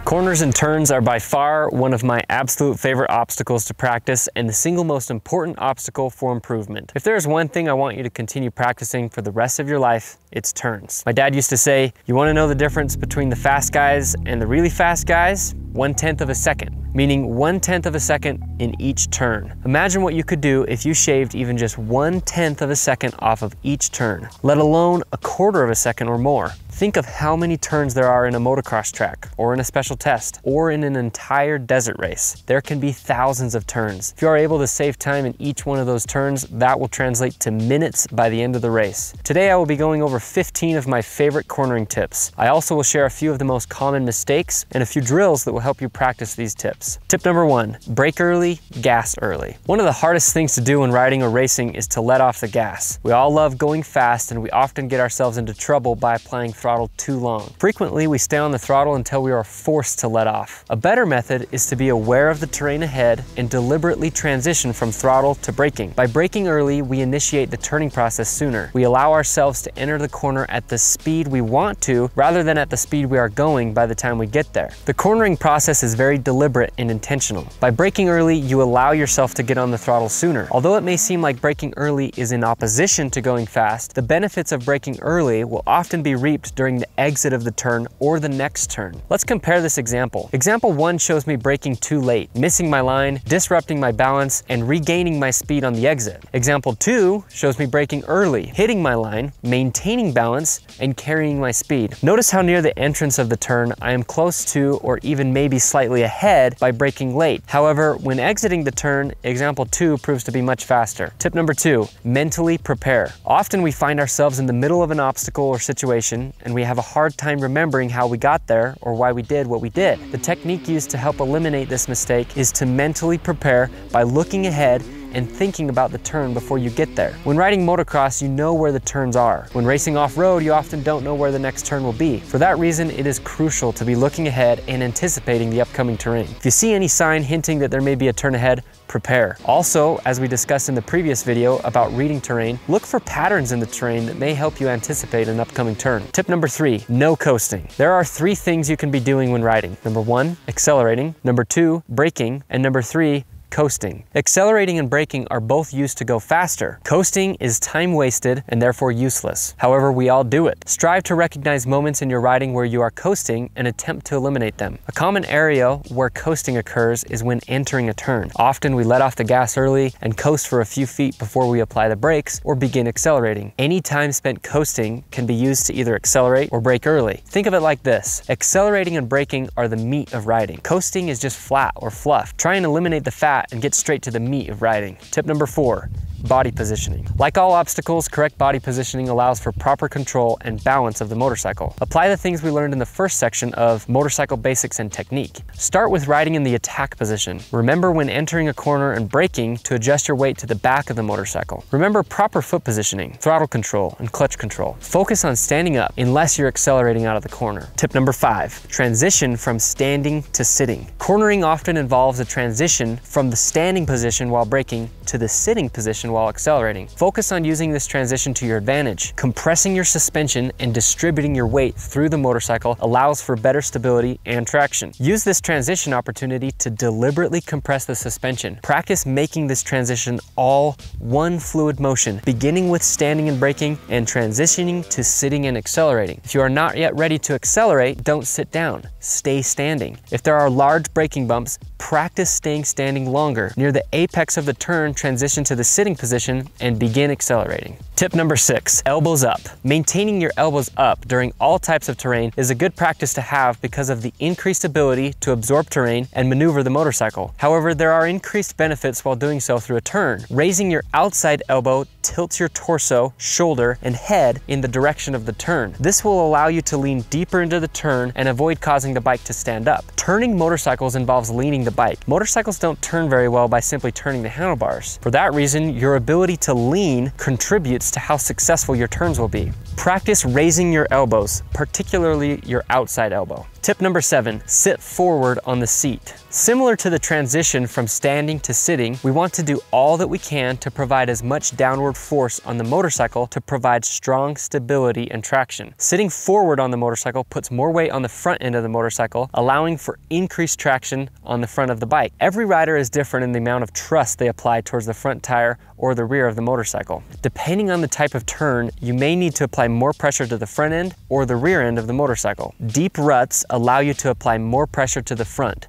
Corners and turns are by far one of my absolute favorite obstacles to practice and the single most important obstacle for improvement. If there's one thing I want you to continue practicing for the rest of your life, it's turns. My dad used to say, you want to know the difference between the fast guys and the really fast guys? 1/10 of a second, meaning 1/10 of a second in each turn. Imagine what you could do if you shaved even just 1/10 of a second off of each turn, let alone a quarter of a second or more. Think of how many turns there are in a motocross track, or in a special test, or in an entire desert race. There can be thousands of turns. If you are able to save time in each one of those turns, that will translate to minutes by the end of the race. Today I will be going over 15 of my favorite cornering tips. I also will share a few of the most common mistakes and a few drills that will help you practice these tips. Tip number 1, brake early, gas early. One of the hardest things to do when riding or racing is to let off the gas. We all love going fast and we often get ourselves into trouble by applying throttle too long. Frequently, we stay on the throttle until we are forced to let off. A better method is to be aware of the terrain ahead and deliberately transition from throttle to braking. By braking early, we initiate the turning process sooner. We allow ourselves to enter the corner at the speed we want to, rather than at the speed we are going by the time we get there. The cornering process is very deliberate and intentional. By braking early, you allow yourself to get on the throttle sooner. Although it may seem like braking early is in opposition to going fast, the benefits of braking early will often be reaped during the exit of the turn or the next turn. Let's compare this example. Example 1 shows me braking too late, missing my line, disrupting my balance, and regaining my speed on the exit. Example 2 shows me braking early, hitting my line, maintaining balance, and carrying my speed. Notice how near the entrance of the turn I am close to or even maybe slightly ahead by braking late. However, when exiting the turn, example 2 proves to be much faster. Tip number 2, mentally prepare. Often we find ourselves in the middle of an obstacle or situation and we have a hard time remembering how we got there or why we did what we did. The technique used to help eliminate this mistake is to mentally prepare by looking ahead and thinking about the turn before you get there. When riding motocross, you know where the turns are. When racing off-road, you often don't know where the next turn will be. For that reason, it is crucial to be looking ahead and anticipating the upcoming terrain. If you see any sign hinting that there may be a turn ahead, prepare. Also, as we discussed in the previous video about reading terrain, look for patterns in the terrain that may help you anticipate an upcoming turn. Tip number 3, no coasting. There are 3 things you can be doing when riding. Number 1, accelerating. Number 2, braking. And number 3, coasting. Accelerating and braking are both used to go faster. Coasting is time wasted and therefore useless. However, we all do it. Strive to recognize moments in your riding where you are coasting and attempt to eliminate them. A common area where coasting occurs is when entering a turn. Often we let off the gas early and coast for a few feet before we apply the brakes or begin accelerating. Any time spent coasting can be used to either accelerate or brake early. Think of it like this. Accelerating and braking are the meat of riding. Coasting is just flat or fluff. Try and eliminate the fat and get straight to the meat of riding. Tip number 4, body positioning. Like all obstacles, correct body positioning allows for proper control and balance of the motorcycle. Apply the things we learned in the first section of motorcycle basics and technique. Start with riding in the attack position. Remember when entering a corner and braking to adjust your weight to the back of the motorcycle. Remember proper foot positioning, throttle control, and clutch control. Focus on standing up unless you're accelerating out of the corner. Tip number 5, transition from standing to sitting. Cornering often involves a transition from the standing position while braking to the sitting position while accelerating. Focus on using this transition to your advantage. Compressing your suspension and distributing your weight through the motorcycle allows for better stability and traction. Use this transition opportunity to deliberately compress the suspension. Practice making this transition all one fluid motion, beginning with standing and braking and transitioning to sitting and accelerating. If you are not yet ready to accelerate, don't sit down. Stay standing. If there are large braking bumps, practice staying standing longer. Near the apex of the turn, transition to the sitting position and begin accelerating. Tip number 6, elbows up. Maintaining your elbows up during all types of terrain is a good practice to have because of the increased ability to absorb terrain and maneuver the motorcycle. However, there are increased benefits while doing so through a turn. Raising your outside elbow tilts your torso, shoulder, and head in the direction of the turn. This will allow you to lean deeper into the turn and avoid causing the bike to stand up. Turning motorcycles involves leaning the bike. Motorcycles don't turn very well by simply turning the handlebars. For that reason, your ability to lean contributes to how successful your turns will be. Practice raising your elbows, particularly your outside elbow. Tip number 7, sit forward on the seat. Similar to the transition from standing to sitting, we want to do all that we can to provide as much downward force on the motorcycle to provide strong stability and traction. Sitting forward on the motorcycle puts more weight on the front end of the motorcycle, allowing for increased traction on the front of the bike. Every rider is different in the amount of thrust they apply towards the front tire or the rear of the motorcycle. Depending on the type of turn, you may need to apply more pressure to the front end or the rear end of the motorcycle. Deep ruts allow you to apply more pressure to the front.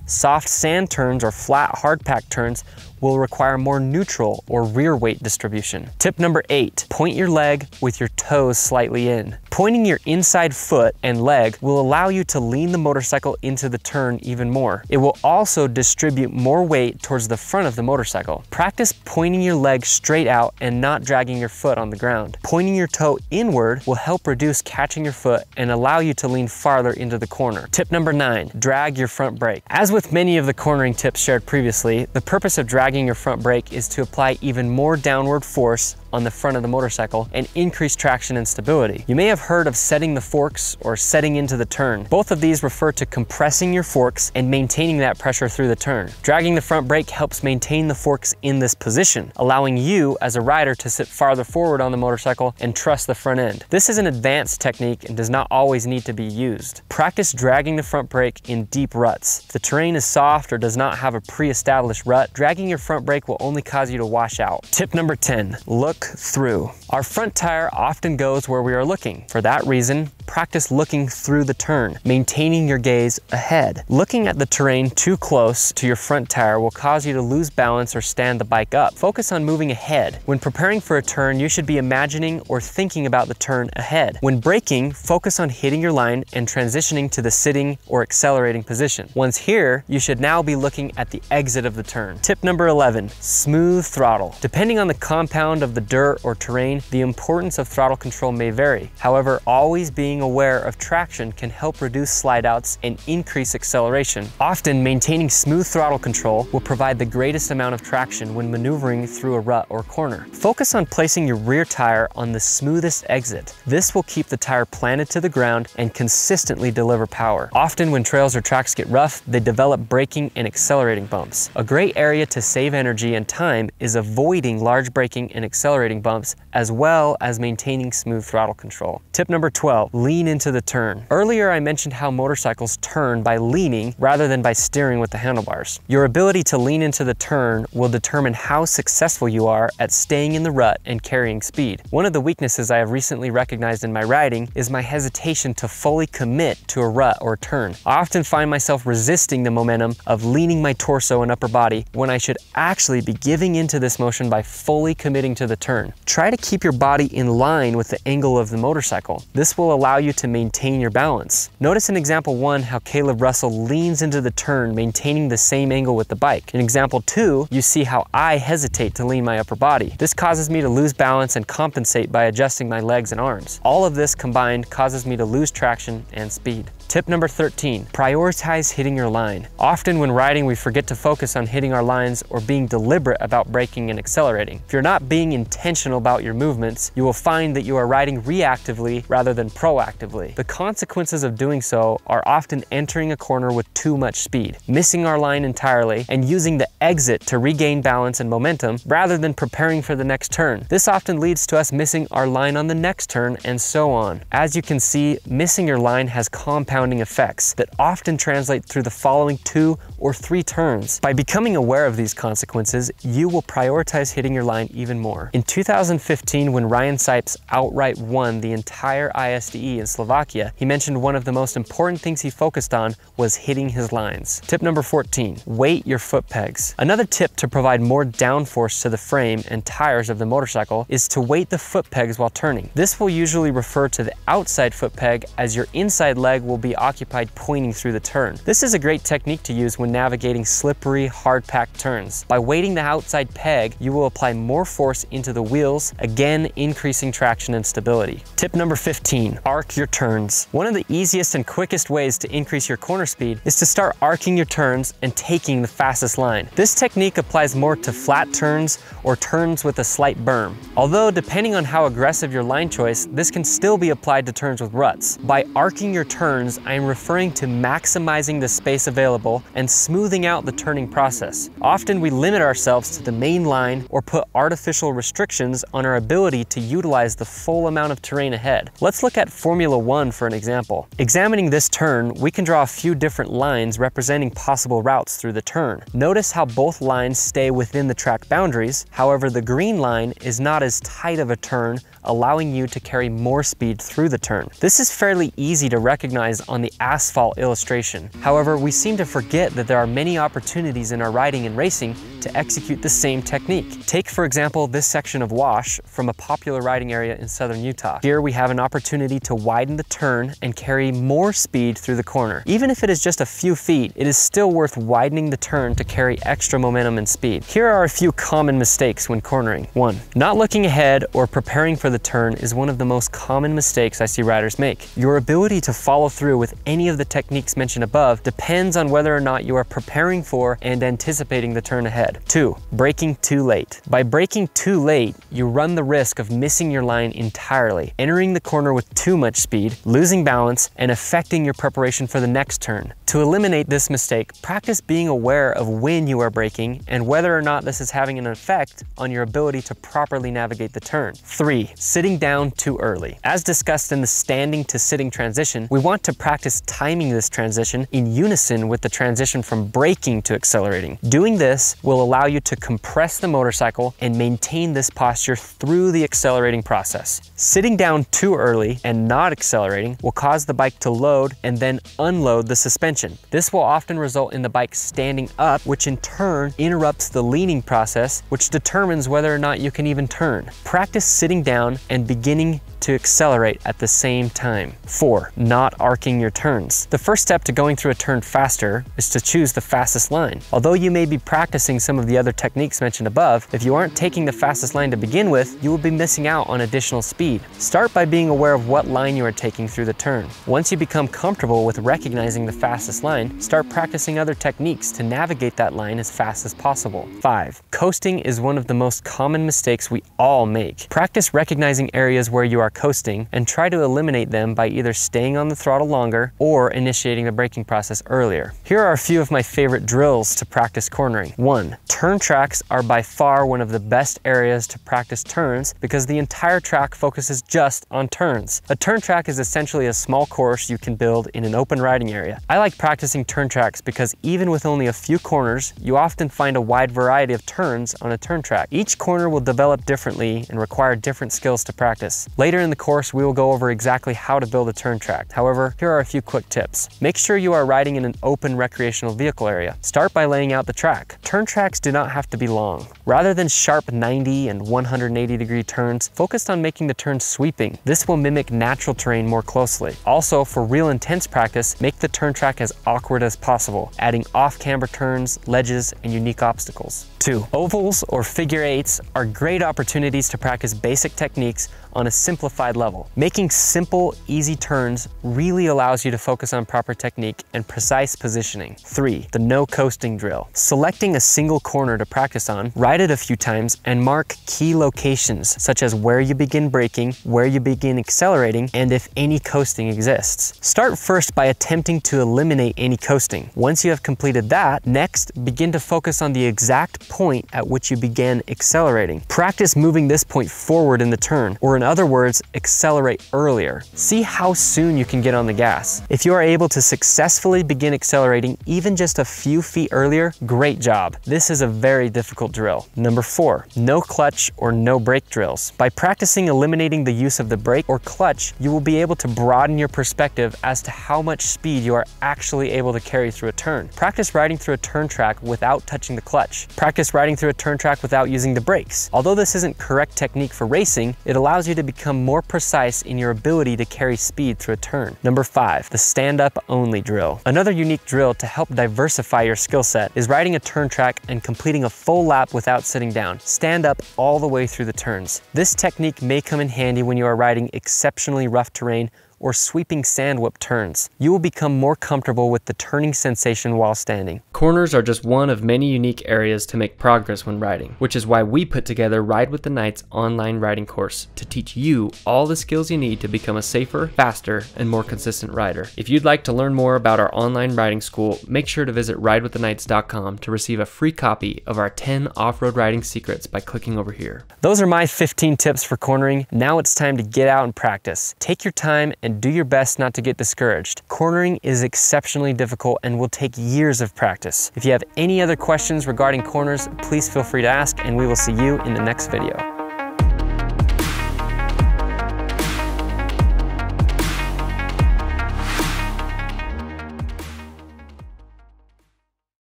Soft sand turns or flat hard pack turns will require more neutral or rear weight distribution. Tip number 8, point your leg with your toes slightly in. Pointing your inside foot and leg will allow you to lean the motorcycle into the turn even more. It will also distribute more weight towards the front of the motorcycle. Practice pointing your leg straight out and not dragging your foot on the ground. Pointing your toe inward will help reduce catching your foot and allow you to lean farther into the corner. Tip number 9, drag your front brake. As with many of the cornering tips shared previously, the purpose of dragging your front brake is to apply even more downward force on the front of the motorcycle and increase traction and stability. You may have heard of setting the forks or setting into the turn. Both of these refer to compressing your forks and maintaining that pressure through the turn. Dragging the front brake helps maintain the forks in this position, allowing you as a rider to sit farther forward on the motorcycle and trust the front end. This is an advanced technique and does not always need to be used. Practice dragging the front brake in deep ruts. If the terrain is soft or does not have a pre-established rut, dragging your front brake will only cause you to wash out. Tip number 10, look through. Our front tire often goes where we are looking. For that reason, practice looking through the turn, maintaining your gaze ahead. Looking at the terrain too close to your front tire will cause you to lose balance or stand the bike up. Focus on moving ahead. When preparing for a turn, you should be imagining or thinking about the turn ahead. When braking, focus on hitting your line and transitioning to the sitting or accelerating position. Once here, you should now be looking at the exit of the turn. Tip number 11, smooth throttle. Depending on the compound of the dirt or terrain, the importance of throttle control may vary. However, always being aware of traction can help reduce slide outs and increase acceleration. Often, maintaining smooth throttle control will provide the greatest amount of traction when maneuvering through a rut or corner. Focus on placing your rear tire on the smoothest exit. This will keep the tire planted to the ground and consistently deliver power. Often when trails or tracks get rough, they develop braking and accelerating bumps. A great area to save energy and time is avoiding large braking and accelerating bumps, as well as maintaining smooth throttle control. Tip number 12, lean into the turn. Earlier I mentioned how motorcycles turn by leaning rather than by steering with the handlebars. Your ability to lean into the turn will determine how successful you are at staying in the rut and carrying speed. One of the weaknesses I have recently recognized in my riding is my hesitation to fully commit to a rut or turn. I often find myself resisting the momentum of leaning my torso and upper body when I should actually be giving into this motion by fully committing to the turn. Try to keep your body in line with the angle of the motorcycle. This will allow you to maintain your balance. Notice in example 1 how Caleb Russell leans into the turn, maintaining the same angle with the bike. In example 2, you see how I hesitate to lean my upper body. This causes me to lose balance and compensate by adjusting my legs and arms. All of this combined causes me to lose traction and speed. Tip number 13, prioritize hitting your line. Often when riding, we forget to focus on hitting our lines or being deliberate about braking and accelerating. If you're not being intentional about your movements, you will find that you are riding reactively rather than proactively. The consequences of doing so are often entering a corner with too much speed, missing our line entirely, and using the exit to regain balance and momentum rather than preparing for the next turn. This often leads to us missing our line on the next turn and so on. As you can see, missing your line has compounding effects that often translate through the following 2 or 3 turns. By becoming aware of these consequences, you will prioritize hitting your line even more. In 2015, when Ryan Sipes outright won the entire ISDE in Slovakia, he mentioned one of the most important things he focused on was hitting his lines. Tip number 14, weight your foot pegs. Another tip to provide more downforce to the frame and tires of the motorcycle is to weight the foot pegs while turning. This will usually refer to the outside foot peg, as your inside leg will be be occupied pointing through the turn. This is a great technique to use when navigating slippery, hard-packed turns. By weighting the outside peg, you will apply more force into the wheels, again increasing traction and stability. Tip number 15, arc your turns. One of the easiest and quickest ways to increase your corner speed is to start arcing your turns and taking the fastest line. This technique applies more to flat turns or turns with a slight berm. Although depending on how aggressive your line choice, this can still be applied to turns with ruts. By arcing your turns, I am referring to maximizing the space available and smoothing out the turning process. Often we limit ourselves to the main line or put artificial restrictions on our ability to utilize the full amount of terrain ahead. Let's look at Formula 1 for an example. Examining this turn, we can draw a few different lines representing possible routes through the turn. Notice how both lines stay within the track boundaries. However, the green line is not as tight of a turn, allowing you to carry more speed through the turn. This is fairly easy to recognize on the asphalt illustration. However, we seem to forget that there are many opportunities in our riding and racing to execute the same technique. Take, for example, this section of wash from a popular riding area in southern Utah. Here we have an opportunity to widen the turn and carry more speed through the corner. Even if it is just a few feet, it is still worth widening the turn to carry extra momentum and speed. Here are a few common mistakes when cornering. 1. Not looking ahead or preparing for the turn is one of the most common mistakes I see riders make. Your ability to follow through with any of the techniques mentioned above depends on whether or not you are preparing for and anticipating the turn ahead. 2. Braking too late. By braking too late, you run the risk of missing your line entirely, entering the corner with too much speed, losing balance, and affecting your preparation for the next turn. To eliminate this mistake, practice being aware of when you are braking and whether or not this is having an effect on your ability to properly navigate the turn. 3. Sitting down too early. As discussed in the standing to sitting transition, we want to practice timing this transition in unison with the transition from braking to accelerating. Doing this will allow you to compress the motorcycle and maintain this posture through the accelerating process. Sitting down too early and not accelerating will cause the bike to load and then unload the suspension. This will often result in the bike standing up, which in turn interrupts the leaning process, which determines whether or not you can even turn. Practice sitting down and beginning to accelerate at the same time. 4. Not arcing your turns. The first step to going through a turn faster is to choose the fastest line. Although you may be practicing some of the other techniques mentioned above, if you aren't taking the fastest line to begin with, you will be missing out on additional speed. Start by being aware of what line you are taking through the turn. Once you become comfortable with recognizing the fastest line, start practicing other techniques to navigate that line as fast as possible. 5. Coasting is one of the most common mistakes we all make. Practice recognizing areas where you are coasting and try to eliminate them by either staying on the throttle longer or initiating the braking process earlier. Here are a few of my favorite drills to practice cornering. 1. Turn tracks are by far one of the best areas to practice turns because the entire track focuses just on turns. A turn track is essentially a small course you can build in an open riding area. I like practicing turn tracks because even with only a few corners, you often find a wide variety of turns on a turn track. Each corner will develop differently and require different skills to practice. Later in the course, we will go over exactly how to build a turn track. However, here are a few quick tips. Make sure you are riding in an open recreational vehicle area. Start by laying out the track. Turn tracks do not have to be long. Rather than sharp 90 and 180-degree turns, focus on making the turns sweeping. This will mimic natural terrain more closely. Also, for real intense practice, make the turn track as awkward as possible, adding off-camber turns, ledges, and unique obstacles. 2. Ovals or figure eights are great opportunities to practice basic techniques on a simplified level. Making simple, easy turns really allows you to focus on proper technique and precise positioning. 3. The no coasting drill. Selecting a single corner to practice on, ride it a few times and mark key locations such as where you begin braking, where you begin accelerating, and if any coasting exists. Start first by attempting to eliminate any coasting. Once you have completed that, next begin to focus on the exact point at which you began accelerating. Practice moving this point forward in the turn, or in other words, accelerate earlier. See how soon you can get on the gas. If you are able to successfully begin accelerating even just a few feet earlier, great job. This is a very difficult drill. Number 4, no clutch or no brake drills. By practicing eliminating the use of the brake or clutch, you will be able to broaden your perspective as to how much speed you are actually able to carry through a turn. Practice riding through a turn track without touching the clutch. Practice practice riding through a turn track without using the brakes. Although this isn't correct technique for racing, it allows you to become more precise in your ability to carry speed through a turn. Number 5, the stand-up only drill. Another unique drill to help diversify your skill set is riding a turn track and completing a full lap without sitting down. Stand up all the way through the turns. This technique may come in handy when you are riding exceptionally rough terrain or sweeping sand whip turns. You will become more comfortable with the turning sensation while standing. Corners are just one of many unique areas to make progress when riding, which is why we put together Ride with the Knights online riding course to teach you all the skills you need to become a safer, faster, and more consistent rider. If you'd like to learn more about our online riding school, make sure to visit ridewiththeknights.com to receive a free copy of our 10 off-road riding secrets by clicking over here. Those are my 15 tips for cornering. Now it's time to get out and practice. Take your time and do your best not to get discouraged. Cornering is exceptionally difficult and will take years of practice. If you have any other questions regarding corners, please feel free to ask, and we will see you in the next video.